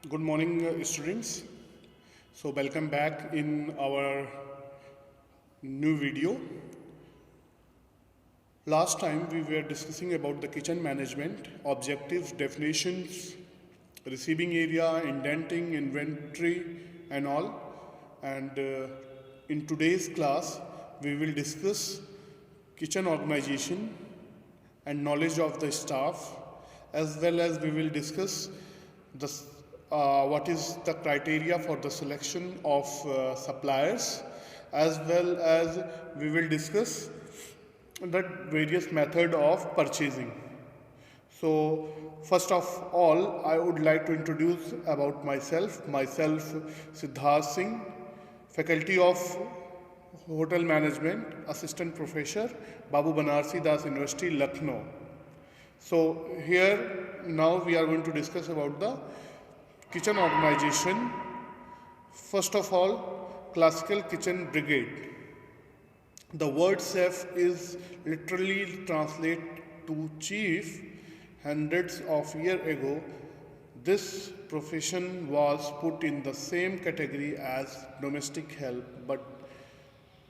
Good morning, students. So, welcome back in our new video. Last time we were discussing about the kitchen management, objectives, definitions, receiving area, indenting, inventory, and all. And in today's class, we will discuss kitchen organization and knowledge of the staff, as well as we will discuss the what is the criteria for the selection of suppliers, as well as we will discuss the various method of purchasing. So first of all, I would like to introduce about myself. Myself, Siddharth Singh, Faculty of Hotel Management, Assistant Professor, Babu Banarsi Das University, Lucknow. So here now we are going to discuss about the kitchen organization. First of all, classical kitchen brigade. The word chef is literally translated to chief. Hundreds of years ago, this profession was put in the same category as domestic help, but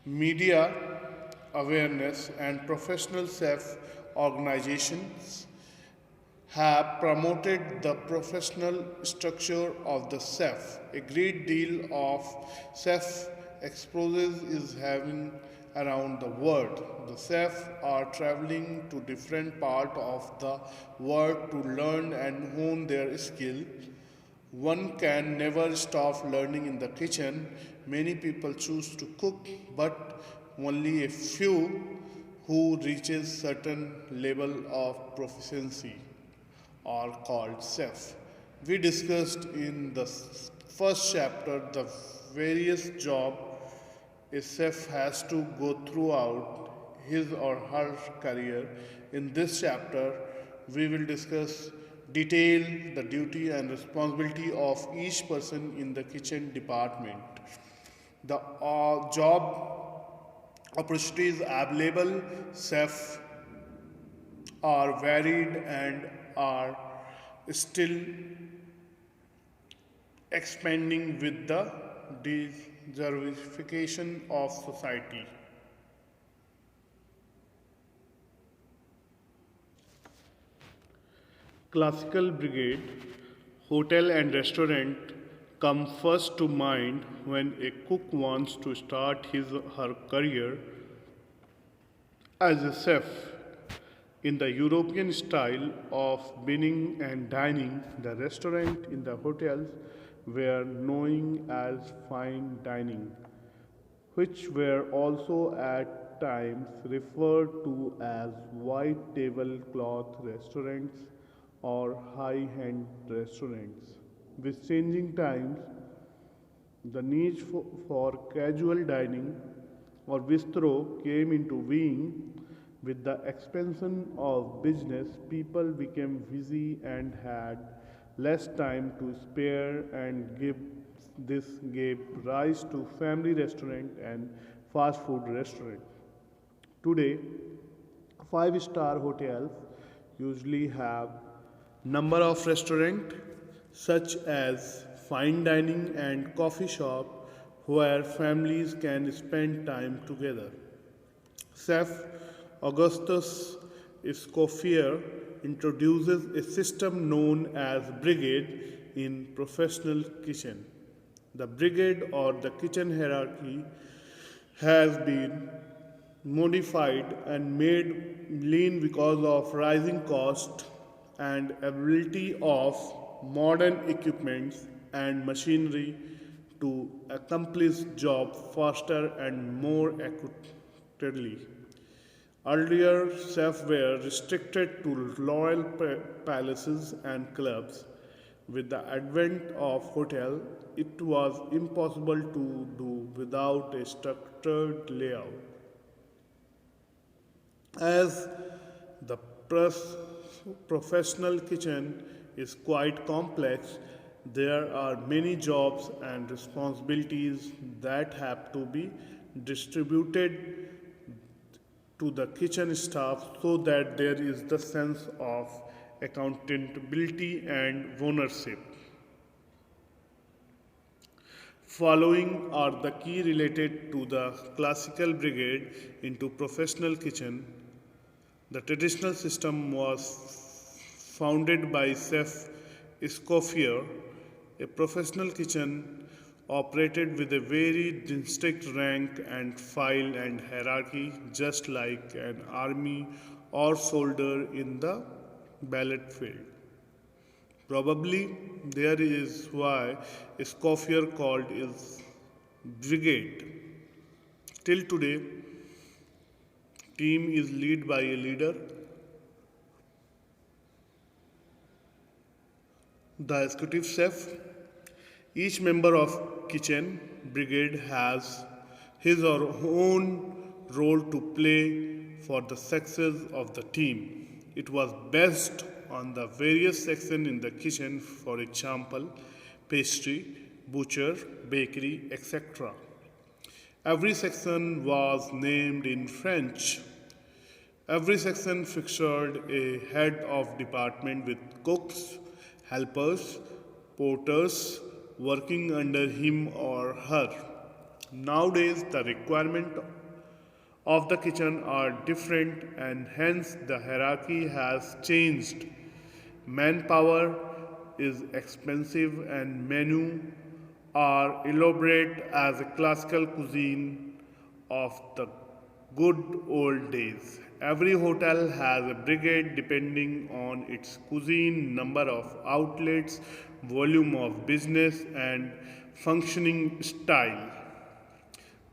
media awareness and professional chef organizations have promoted the professional structure of the chef. A great deal of chef exposes is having around the world. The chefs are traveling to different parts of the world to learn and hone their skill. One can never stop learning in the kitchen. Many people choose to cook, but only a few who reaches certain level of proficiency are called chef. We discussed in the first chapter the various job a chef has to go throughout his or her career. In this chapter, we will discuss detail the duty and responsibility of each person in the kitchen department. The job opportunities available, chef are varied and are still expanding with the desertification of society. Classical brigade, hotel and restaurant come first to mind when a cook wants to start his or her career as a chef. In the European style of winning and dining, the restaurant in the hotels were known as fine dining, which were also at times referred to as white tablecloth restaurants or high-end restaurants. With changing times, the need for casual dining or bistro came into being. With the expansion of business, people became busy and had less time to spare, and this gave rise to family restaurant and fast food restaurant. Today, five-star hotels usually have number of restaurant such as fine dining and coffee shop where families can spend time together. Chef Augustus Escoffier introduces a system known as brigade in professional kitchen. The brigade or the kitchen hierarchy has been modified and made lean because of rising cost and availability of modern equipments and machinery to accomplish job faster and more accurately. Earlier, chefs were restricted to royal palaces and clubs. With the advent of hotel, it was impossible to do without a structured layout. As the professional kitchen is quite complex, there are many jobs and responsibilities that have to be distributed to the kitchen staff so that there is the sense of accountability and ownership. Following are the key related to the classical brigade into professional kitchen. The traditional system was founded by Chef Escoffier, a professional kitchen operated with a very distinct rank and file and hierarchy, just like an army or soldier in the battlefield. Probably there is why Escoffier called his brigade. Till today, team is led by a leader. The executive chef. Each member of kitchen brigade has his or her own role to play for the success of the team. It was based on the various sections in the kitchen, for example, pastry, butcher, bakery, etc. Every section was named in French. Every section featured a head of department with cooks, helpers, porters working under him or her. Nowadays, the requirement of the kitchen are different and hence the hierarchy has changed. Manpower is expensive and menu are elaborate as a classical cuisine of the good old days. Every hotel has a brigade depending on its cuisine, number of outlets, volume of business, and functioning style.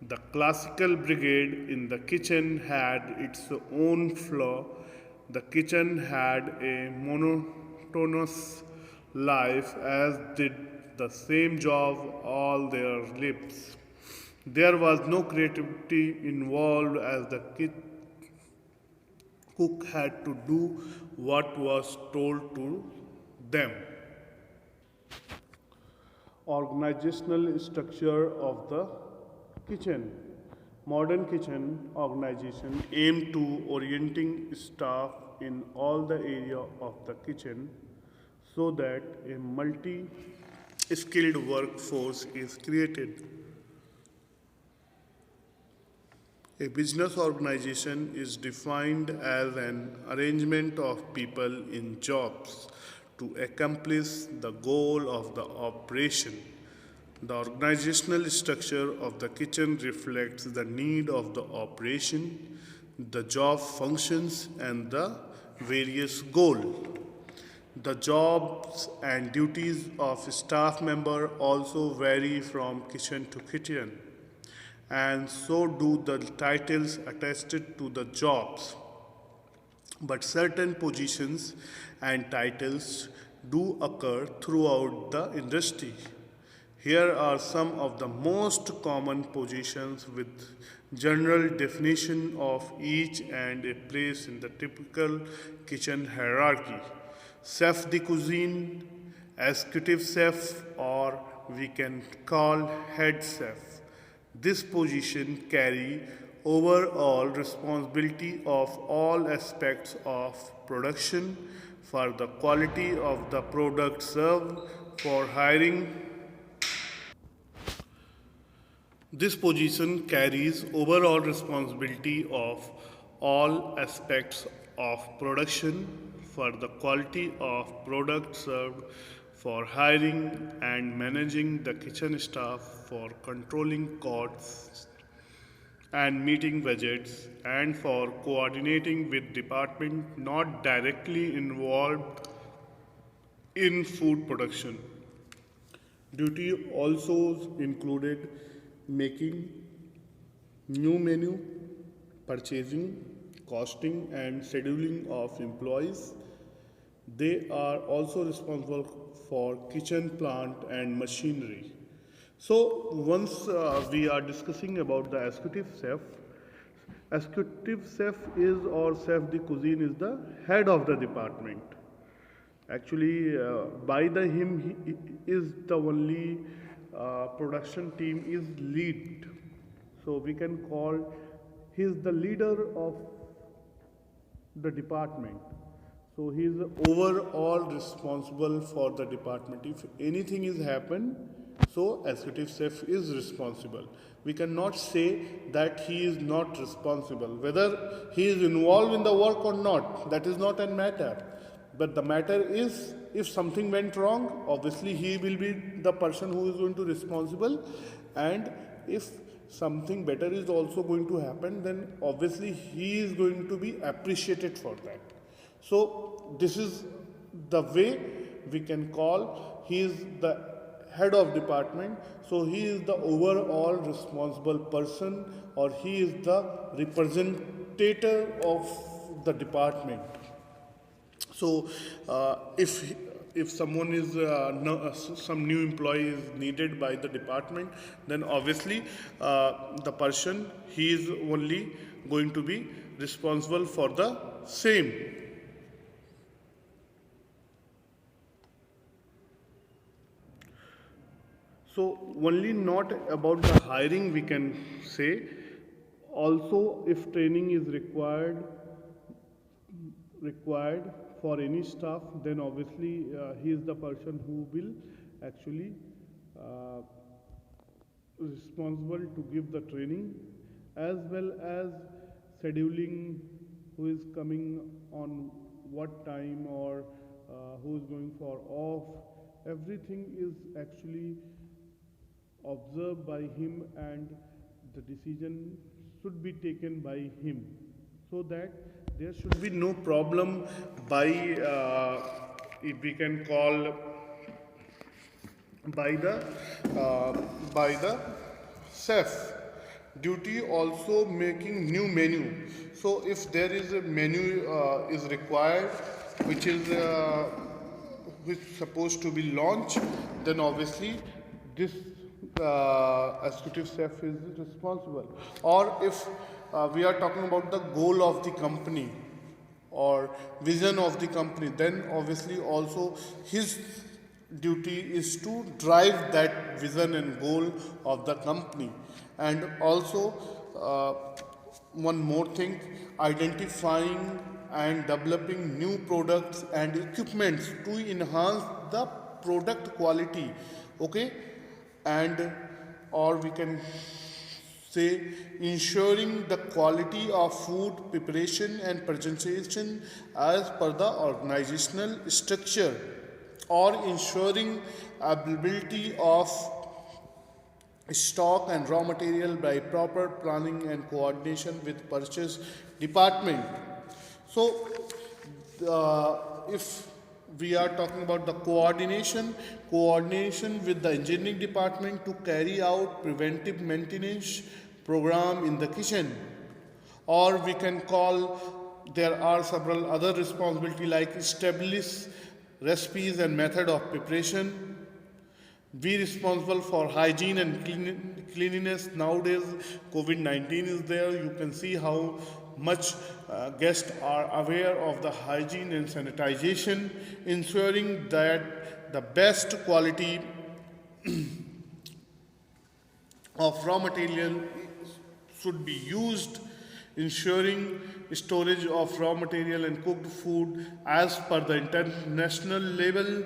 The classical brigade in the kitchen had its own flaw. The kitchen had a monotonous life, as did the same job all their lives. There was no creativity involved, as the cook had to do what was told to them. Organizational structure of the kitchen. Modern kitchen organization aim to orienting staff in all the area of the kitchen so that a multi-skilled workforce is created. A business organization is defined as an arrangement of people in jobs to accomplish the goal of the operation. The organizational structure of the kitchen reflects the need of the operation, the job functions, and the various goals. The jobs and duties of staff member also vary from kitchen to kitchen, and so do the titles attached to the jobs. But certain positions and titles do occur throughout the industry. Here are some of the most common positions with general definition of each and a place in the typical kitchen hierarchy. Chef de cuisine, executive chef, or we can call head chef. This position carry overall responsibility of all aspects of production for the quality of the product served, for hiring. This position carries overall responsibility of all aspects of production for the quality of product served, for hiring and managing the kitchen staff, for controlling costs and meeting budgets, and for coordinating with department not directly involved in food production. Duty also included making new menu, purchasing, costing, and scheduling of employees. They are also responsible for kitchen plant and machinery. So once we are discussing about the executive chef is or chef de cuisine is the head of the department. Actually, by the him he is the only production team is lead. So we can call he is the leader of the department. So he is overall responsible for the department. If anything is happened, So executive chef is responsible. We cannot say that he is not responsible. Whether he is involved in the work or not, that is not a matter. But the matter is, if something went wrong, obviously he will be the person who is going to responsible. And if something better is also going to happen, then obviously he is going to be appreciated for that. So this is the way we can call he is the head of department, so he is the overall responsible person, or he is the representative of the department. So if someone is some new employee is needed by the department, then obviously the person he is only going to be responsible for the same. So only not about the hiring we can say. Also, if training is required for any staff, then obviously he is the person who will actually uh, responsible to give the training, as well as scheduling who is coming on what time, or who is going for off. Everything is actually observed by him, and the decision should be taken by him, so that there should be no problem by if we can call by the uh, by the chef. Duty also making new menu. So if there is a menu is required, which is which supposed to be launched, then obviously this executive chef is responsible. Or if we are talking about the goal of the company or vision of the company, then obviously also his duty is to drive that vision and goal of the company. And also one more thing, identifying and developing new products and equipments to enhance the product quality. Okay. And or we can say ensuring the quality of food preparation and presentation as per the organizational structure, or ensuring availability of stock and raw material by proper planning and coordination with purchase department. So if we are talking about the coordination with the engineering department to carry out preventive maintenance program in the kitchen, or we can call there are several other responsibility like establish recipes and method of preparation, be responsible for hygiene and cleanliness. Nowadays COVID-19 is there, you can see how much guests are aware of the hygiene and sanitization, ensuring that the best quality of raw material should be used, ensuring storage of raw material and cooked food as per the international level,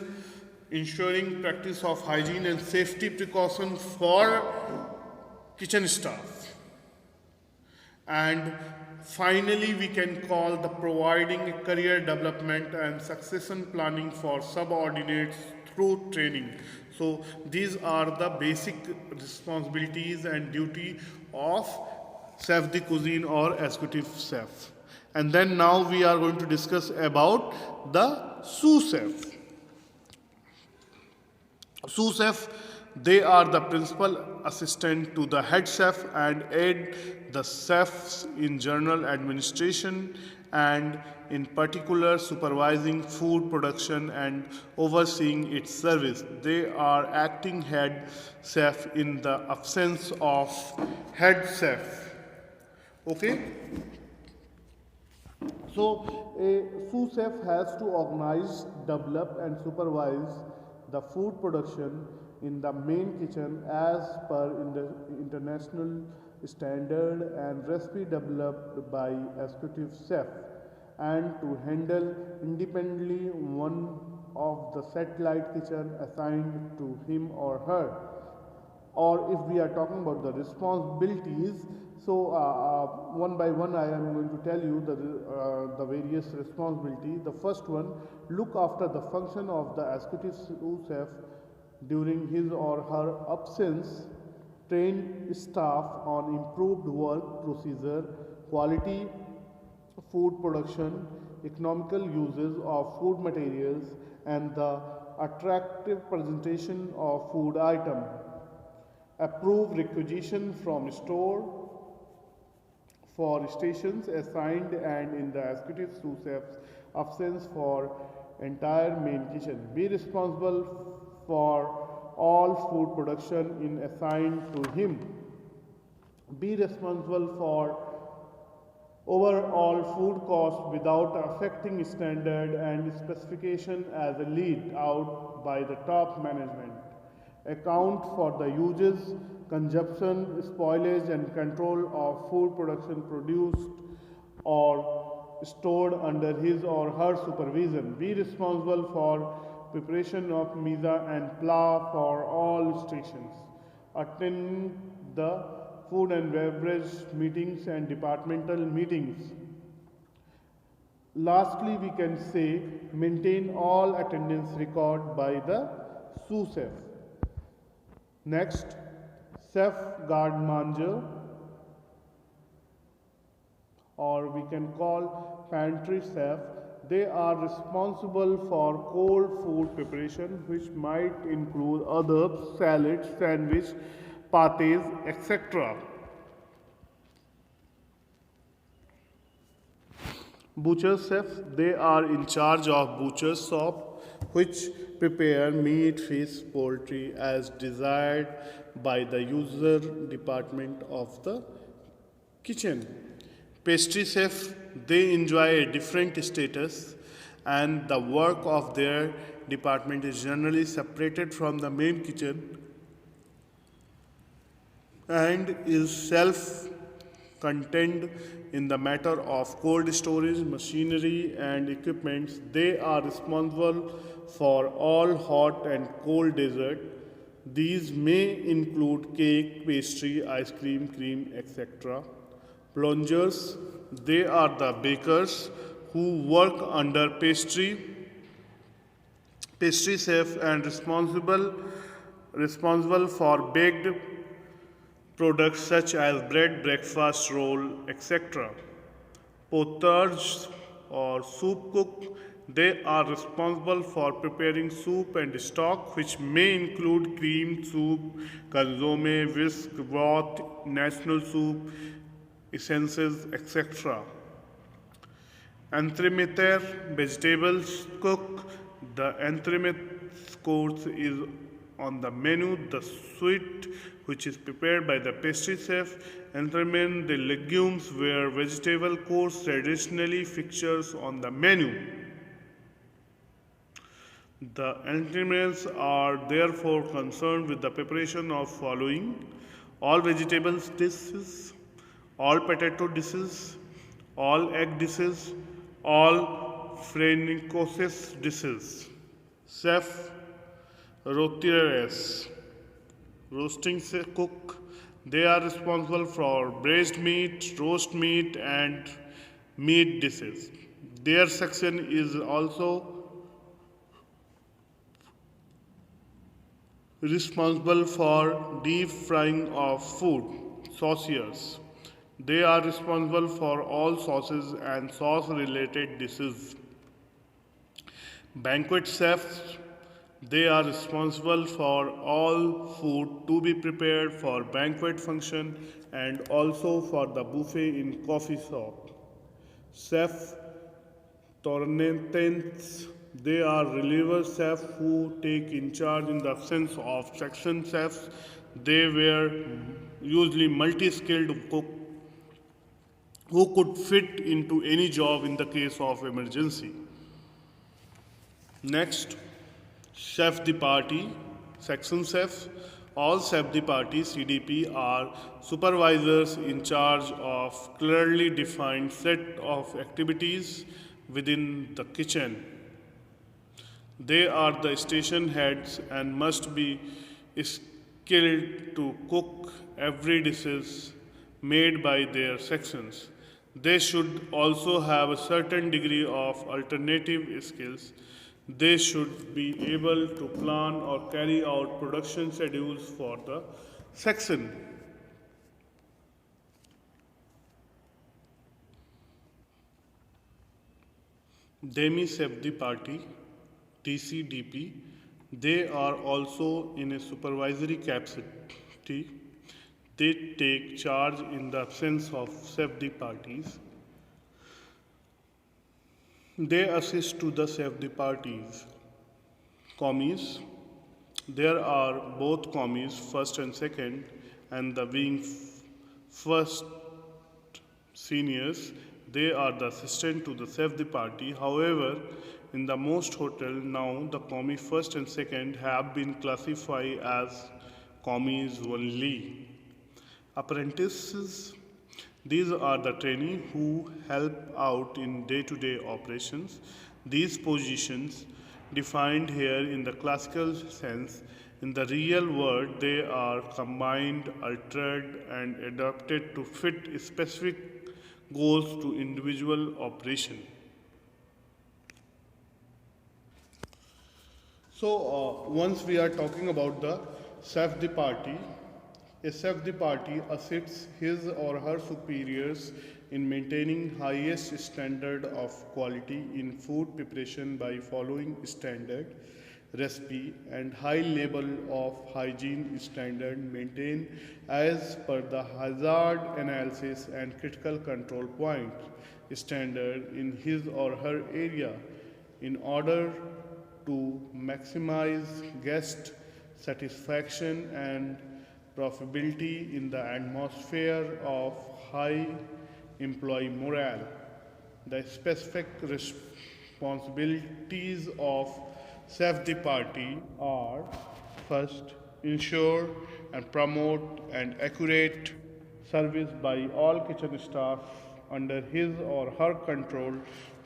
ensuring practice of hygiene and safety precautions for kitchen staff. And finally, we can call the providing career development and succession planning for subordinates through training. So these are the basic responsibilities and duty of chef de cuisine or executive chef. And then now we are going to discuss about the sous chef. Sous chef, they are the principal assistant to the head chef and aid the chefs in general administration, and in particular supervising food production and overseeing its service. They are acting head chef in the absence of head chef. Okay? So a sous chef has to organize, develop and supervise the food production in the main kitchen as per in the international standard and recipe developed by executive chef, and to handle independently one of the satellite kitchen assigned to him or her. Or if we are talking about the responsibilities, so one by one I am going to tell you the various responsibilities. The first one, look after the function of the executive sous-chef during his or her absence, train staff on improved work procedure, quality food production, economical uses of food materials, and the attractive presentation of food item. Approve requisition from store for stations assigned and in the executive sous-chef's absence for entire main kitchen. Be responsible for all food production in assigned to him. Be responsible for overall food cost without affecting standard and specification as laid out by the top management. Account for the uses, consumption, spoilage and control of food production produced or stored under his or her supervision. Be responsible for preparation of misa and pla for all stations. Attend the food and beverage meetings and departmental meetings. Lastly, we can say maintain all attendance record by the sous-chef. Next, chef garde manger, or we can call pantry chef. They are responsible for cold food preparation, which might include other salads, sandwich, pates, etc. Butcher chefs, they are in charge of butcher shop, which prepare meat, fish, poultry as desired by the user department of the kitchen. Pastry chef, they enjoy a different status and the work of their department is generally separated from the main kitchen and is self-contained in the matter of cold storage, machinery and equipments. They are responsible for all hot and cold dessert. These may include cake, pastry, ice cream, cream, etc. Plongers, they are the bakers who work under pastry chef and responsible for baked products such as bread, breakfast, roll, etc. Potters or soup cook, they are responsible for preparing soup and stock, which may include cream soup, consomme, whisk, broth, national soup, essences, etc. Entremeter, vegetables cook. The entremet course is on the menu. The sweet, which is prepared by the pastry chef. Entremet, the legumes were vegetable course traditionally features on the menu. The entremets are therefore concerned with the preparation of following: all vegetables dishes, all potato dishes, all egg dishes, all frenicoses dishes. Chef rotisseries, roasting cook, they are responsible for braised meat, roast meat and meat dishes. Their section is also responsible for deep frying of food. Sauciers, they are responsible for all sauces and sauce related dishes. Banquet chefs, they are responsible for all food to be prepared for banquet function and also for the buffet in coffee shop. Chef tournantins, they are reliever chefs who take in charge in the absence of section chefs. They were usually multi-skilled cook who could fit into any job in the case of emergency. Next, chef de partie, section chefs. All chef de partie (CDP) are supervisors in charge of clearly defined set of activities within the kitchen. They are the station heads and must be skilled to cook every dishes made by their sections. They should also have a certain degree of alternative skills. They should be able to plan or carry out production schedules for the section. Demi Safety Party, TCDP, they are also in a supervisory capacity. They take charge in the absence of safety parties. They assist to the safety parties. Commies, there are both commies, first and second, and the being first seniors, they are the assistant to the safety party. However, in the most hotel now, the commie first and second have been classified as commies only. Apprentices, these are the trainees who help out in day-to-day operations. These positions, defined here in the classical sense, in the real world they are combined, altered, and adapted to fit specific goals to individual operation. So once we are talking about the safety party, a safety party assists his or her superiors in maintaining highest standard of quality in food preparation by following standard recipe and high level of hygiene standard maintained as per the hazard analysis and critical control point standard in his or her area in order to maximize guest satisfaction and profitability in the atmosphere of high employee morale. The specific responsibilities of safety party are first, ensure and promote an accurate service by all kitchen staff under his or her control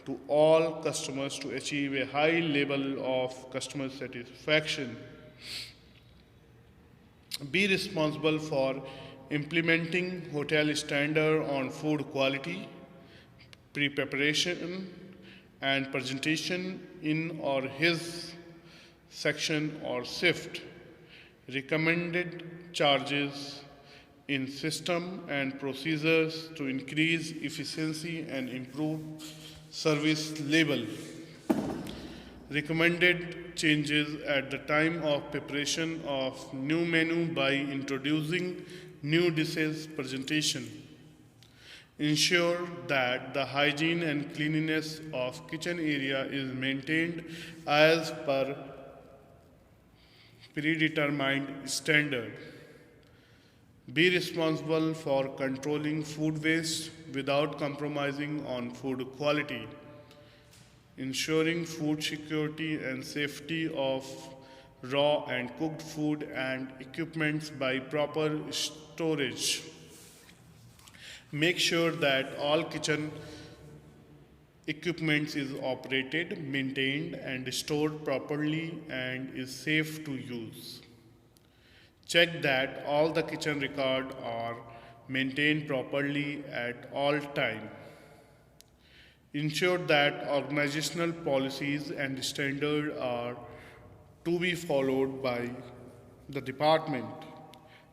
to all customers to achieve a high level of customer satisfaction. Be responsible for implementing hotel standard on food quality, pre-preparation and presentation in or his section or shift, recommended charges in system and procedures to increase efficiency and improve service level, recommended changes at the time of preparation of new menu by introducing new dishes presentation. Ensure that the hygiene and cleanliness of kitchen area is maintained as per predetermined standard. Be responsible for controlling food waste without compromising on food quality. Ensuring food security and safety of raw and cooked food and equipments by proper storage. Make sure that all kitchen equipment is operated, maintained and stored properly and is safe to use. Check that all the kitchen records are maintained properly at all time. Ensure that organizational policies and standards are to be followed by the department.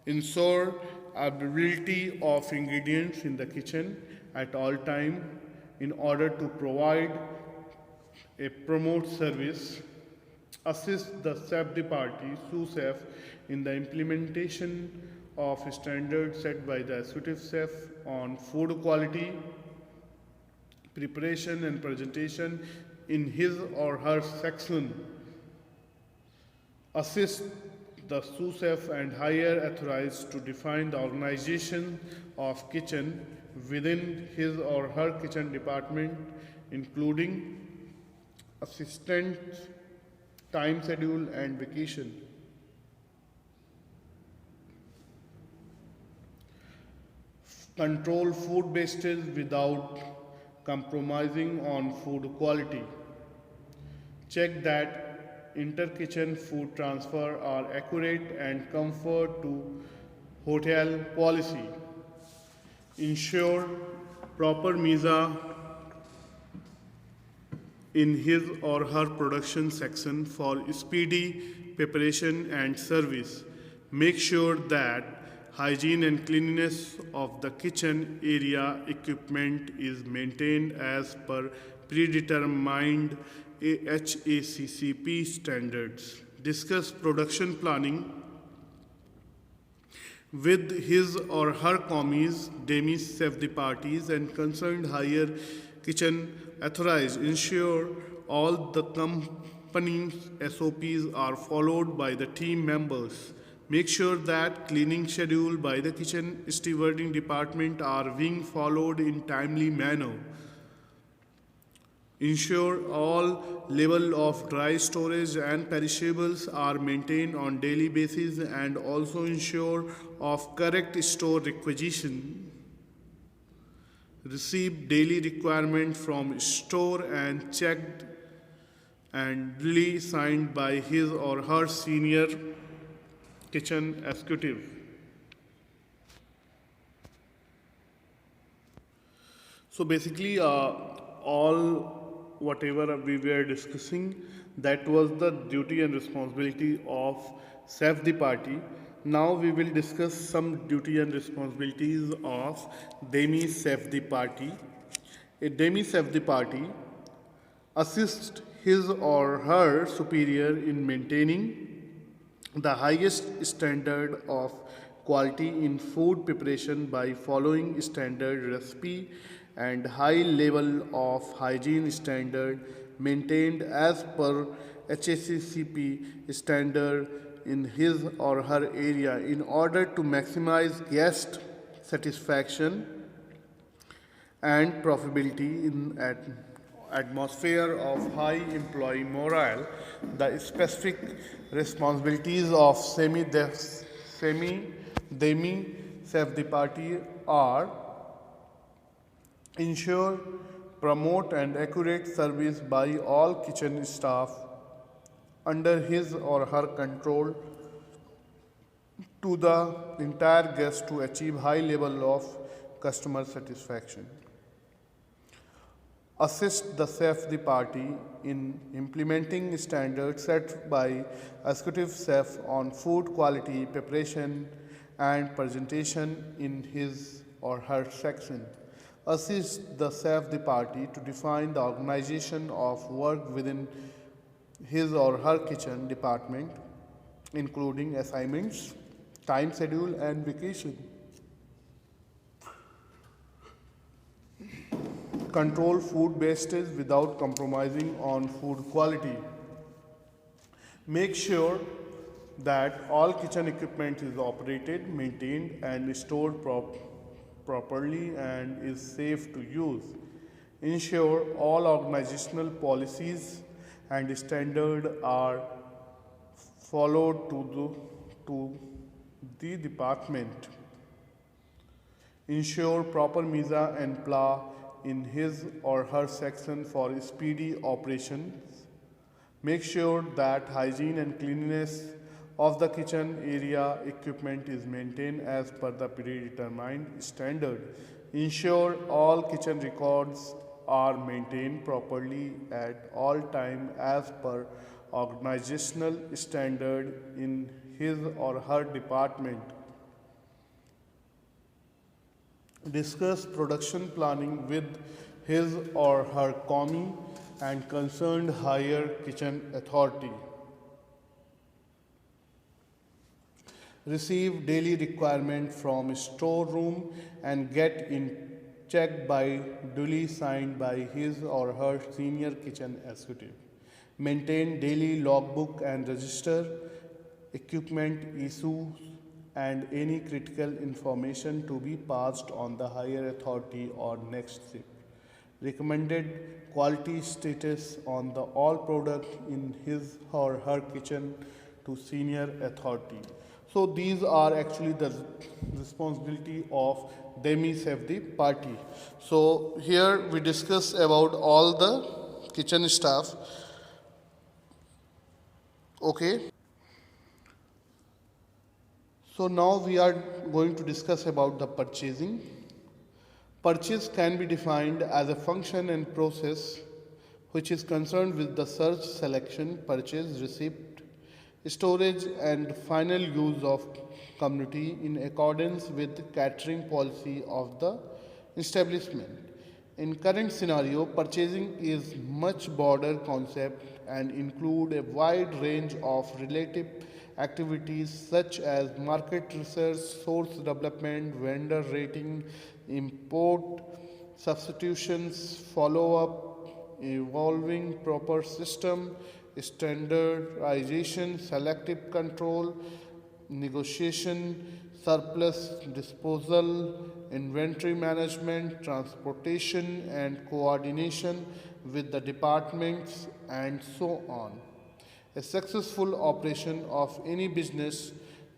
Ensure availability of ingredients in the kitchen at all time in order to provide a promote service. Assist the safety party, sous-chef, in the implementation of standards set by the executive chef on food quality, preparation and presentation in his or her section. Assist the sous-chef and higher authorities to define the organization of kitchen within his or her kitchen department, including assistant, time schedule and vacation. Control food wastage without compromising on food quality. Check that inter-kitchen food transfer are accurate and comfort to hotel policy. Ensure proper MISA in his or her production section for speedy preparation and service. Make sure that hygiene and cleanliness of the kitchen area equipment is maintained as per predetermined HACCP standards. Discuss production planning with his or her commies, demis, safety parties, and concerned higher kitchen authorized. Ensure all the company's SOPs are followed by the team members. Make sure that cleaning schedule by the kitchen stewarding department are being followed in timely manner. Ensure all level of dry storage and perishables are maintained on daily basis and also ensure of correct store requisition. Receive daily requirement from store and checked and duly signed by his or her senior kitchen executive. So basically all whatever we were discussing, that was the duty and responsibility of safety party. Now we will discuss some duty and responsibilities of demi safety party. A demi safety party assists his or her superior in maintaining the highest standard of quality in food preparation by following standard recipe and high level of hygiene standard maintained as per HACCP standard in his or her area in order to maximize guest satisfaction and profitability in an atmosphere of high employee morale. The specific responsibilities of demi safety party are: ensure, promote and accurate service by all kitchen staff under his or her control to the entire guest to achieve high level of customer satisfaction. Assist the safety party in implementing standards set by executive chef on food quality, preparation and presentation in his or her section. Assist the safety party to define the organization of work within his or her kitchen department, including assignments, time schedule and vacation. Control food wastage without compromising on food quality. Make sure that all kitchen equipment is operated, maintained and stored properly and is safe to use. Ensure all organizational policies and standards are followed to the department. Ensure proper MISA and PLA in his or her section for speedy operations. Make sure that hygiene and cleanliness of the kitchen area equipment is maintained as per the predetermined standard. Ensure all kitchen records are maintained properly at all time as per organizational standard in his or her department. Discuss production planning with his or her commie and concerned higher kitchen authority. Receive daily requirement from storeroom and get in checked by duly signed by his or her senior kitchen executive. Maintain daily logbook and register equipment issues and any critical information to be passed on the higher authority or next step. Recommended quality status on the all product in his or her kitchen to senior authority. So these are actually the responsibility of demi safety party. So here we discuss about all the kitchen staff. Okay. So now we are going to discuss about the purchasing. Purchase can be defined as a function and process which is concerned with the search, selection, purchase, receipt, storage and final use of commodity in accordance with catering policy of the establishment. In current scenario, purchasing is much broader concept and include a wide range of relative activities such as market research, source development, vendor rating, import, substitutions, follow-up, evolving proper system, standardization, selective control, negotiation, surplus disposal, inventory management, transportation and coordination with the departments and so on. A successful operation of any business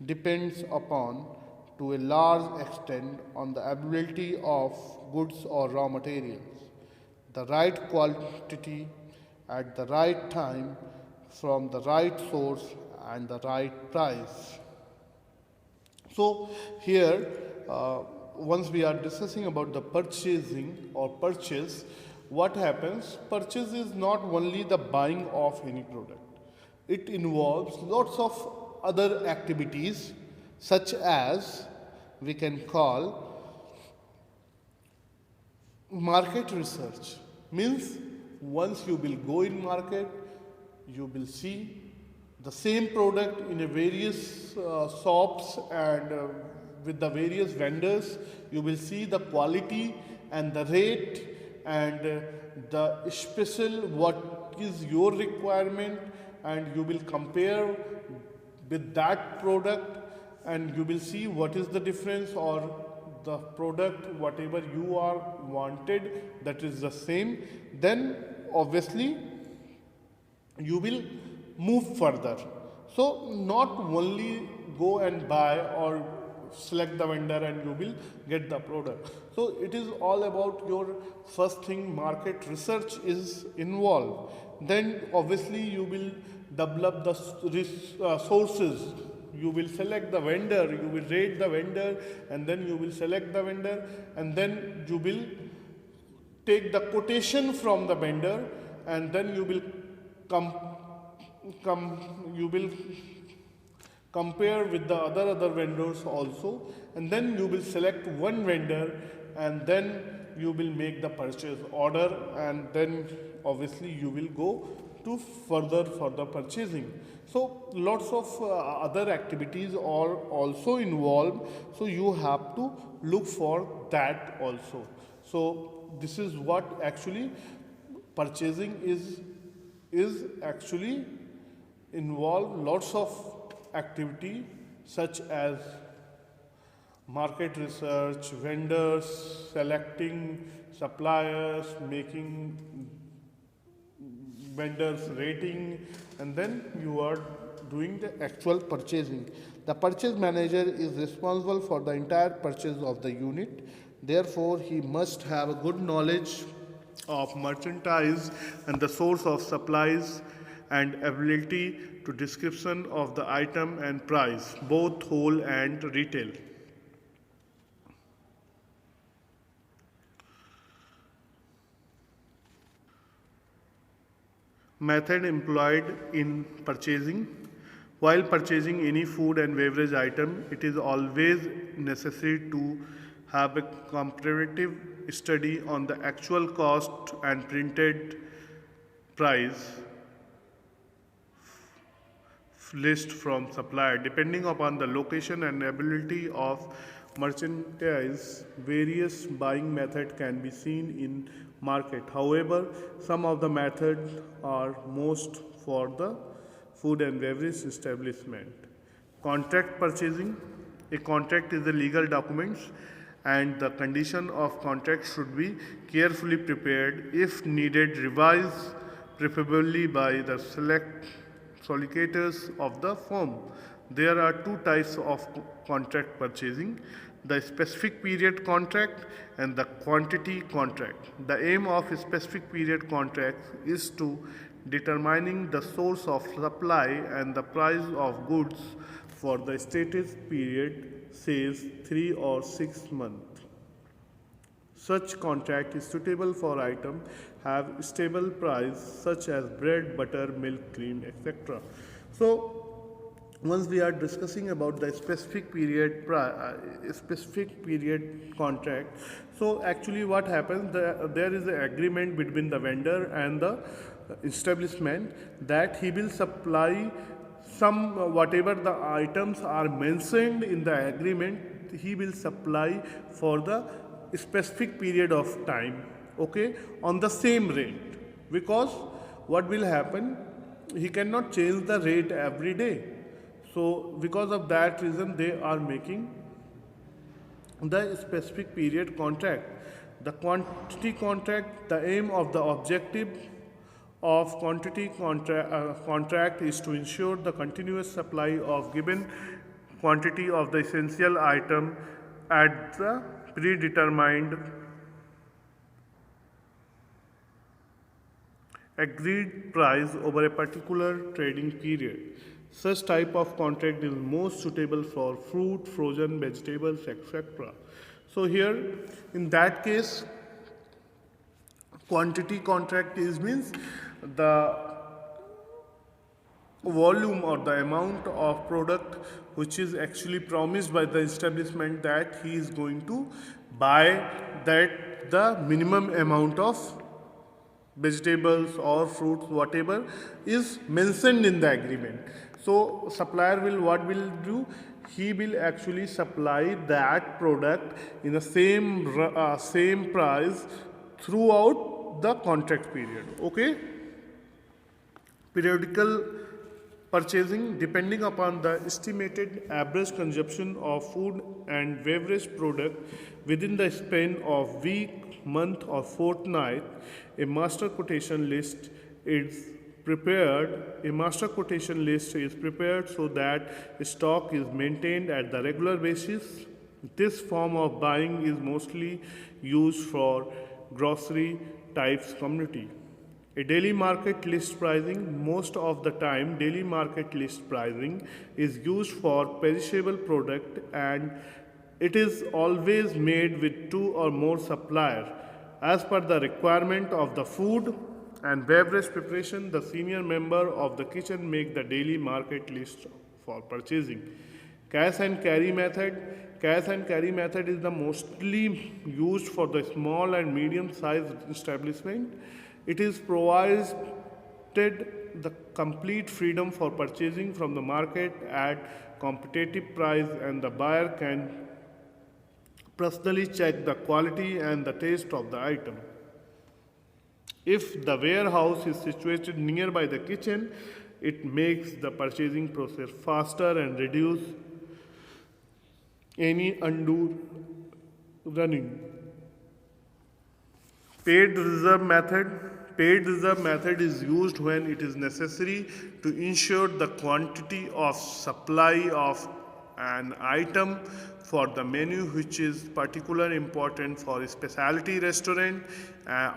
depends upon to a large extent on the availability of goods or raw materials, the right quantity at the right time from the right source and the right price. So here, once we are discussing about the purchasing or purchase, what happens? Purchase is not only the buying of any product. It involves lots of other activities such as we can call market research. Means once you will go in market, you will see the same product in a various shops and with the various vendors. You will see the quality and the rate and the special what is your requirement, and you will compare with that product and you will see what is the difference, or the product whatever you are wanted that is the same. Then obviously you will move further. So not only go and buy or select the vendor and you will get the product. So it is all about your first thing, market research is involved. Then obviously you will develop the sources. You will select the vendor, you will rate the vendor, and then you will select the vendor, and then you will take the quotation from the vendor, and then you will you will compare with the other vendors also, and then you will select one vendor, and then you will make the purchase order, and then obviously you will go to further for the purchasing. So lots of other activities are also involved, so you have to look for that also. So this is what actually purchasing is actually involve lots of activity such as market research, vendors, selecting suppliers, making vendors rating, and then you are doing the actual purchasing. The purchase manager is responsible for the entire purchase of the unit. Therefore, he must have a good knowledge of merchandise and the source of supplies and ability to description of the item and price, both whole and retail. Method employed in purchasing. While purchasing any food and beverage item, it is always necessary to have a comparative study on the actual cost and printed price list from supplier. Depending upon the location and ability of merchandise, various buying method can be seen in market. However, some of the methods are most for the food and beverage establishment. Contract purchasing. A contract is a legal document and the condition of contract should be carefully prepared, if needed revised preferably by the solicitors of the firm. There are two types of contract purchasing: the specific period contract and the quantity contract. The aim of a specific period contract is to determining the source of supply and the price of goods for the stated period, says 3 or 6 months. Such contract is suitable for items have stable price such as bread, butter, milk, cream, etc. So once we are discussing about the specific period contract, so actually what happens, there is an agreement between the vendor and the establishment that he will supply some whatever the items are mentioned in the agreement, he will supply for the specific period of time, okay, on the same rate, because what will happen, he cannot change the rate every day. So because of that reason they are making the specific period contract. The quantity contract, the aim of the objective of quantity contract is to ensure the continuous supply of given quantity of the essential item at the predetermined agreed price over a particular trading period. Such type of contract is most suitable for fruit, frozen vegetables, etc. So here, in that case, quantity contract is means the volume or the amount of product which is actually promised by the establishment that he is going to buy, that the minimum amount of vegetables or fruits whatever is mentioned in the agreement. So supplier will what will do, he will actually supply that product in the same price throughout the contract period, okay. Periodical purchasing, depending upon the estimated average consumption of food and beverage product within the span of week, month or fortnight, a master quotation list is prepared. A master quotation list is prepared so that stock is maintained at the regular basis. This form of buying is mostly used for grocery types community. A daily market list pricing, most of the time daily market list pricing is used for perishable product, and it is always made with 2 or more suppliers. As per the requirement of the food and beverage preparation, the senior member of the kitchen make the daily market list for purchasing. Cash and carry method. Cash and carry method is the mostly used for the small and medium sized establishment. It is provided the complete freedom for purchasing from the market at competitive price, and the buyer can personally check the quality and the taste of the item. If the warehouse is situated nearby the kitchen, it makes the purchasing process faster and reduce any undue running. Paid reserve method. Paid reserve method is used when it is necessary to ensure the quantity of supply of an item for the menu which is particularly important for a specialty restaurant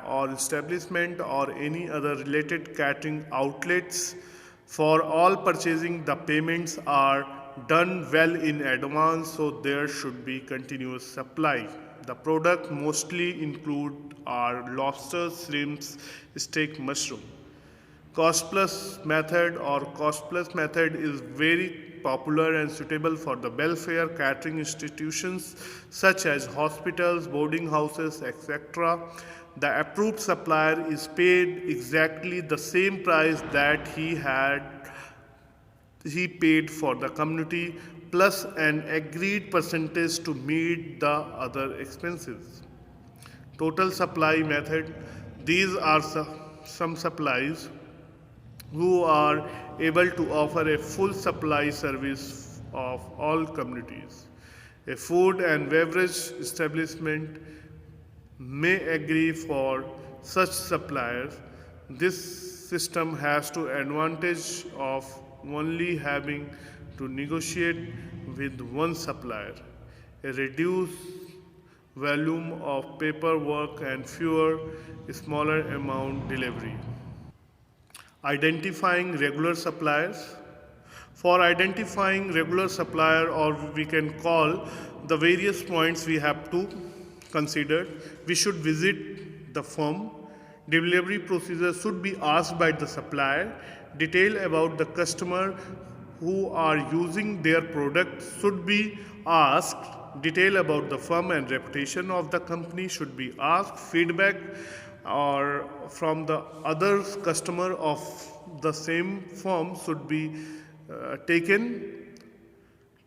or establishment or any other related catering outlets. For all purchasing, the payments are done well in advance, so there should be continuous supply. The product mostly include are lobsters, shrimps, steak, mushroom. Cost plus method or cost plus method is very popular and suitable for the welfare catering institutions such as hospitals, boarding houses, etc. The approved supplier is paid exactly the same price that he paid for the community plus an agreed percentage to meet the other expenses. Total supply method. These are some supplies who are able to offer a full supply service of all communities. A food and beverage establishment may agree for such suppliers. This system has the advantage of only having to negotiate with one supplier, a reduced volume of paperwork and fewer smaller amount delivery. Identifying regular suppliers. For identifying regular supplier, or we can call the various points we have to consider, we should visit the firm. Delivery procedure should be asked by the supplier. Detail about the customer who are using their product should be asked. Detail about the firm and reputation of the company should be asked. Feedback or from the other customer of the same firm should be taken.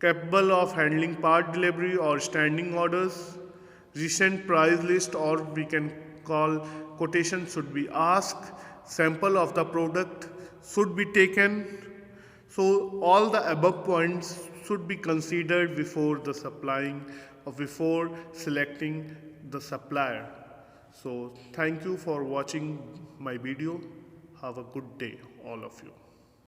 Capable of handling part delivery or standing orders. Recent price list, or we can call quotation, should be asked. Sample of the product should be taken. So all the above points should be considered before the supplying or before selecting the supplier. So thank you for watching my video. Have a good day, all of you.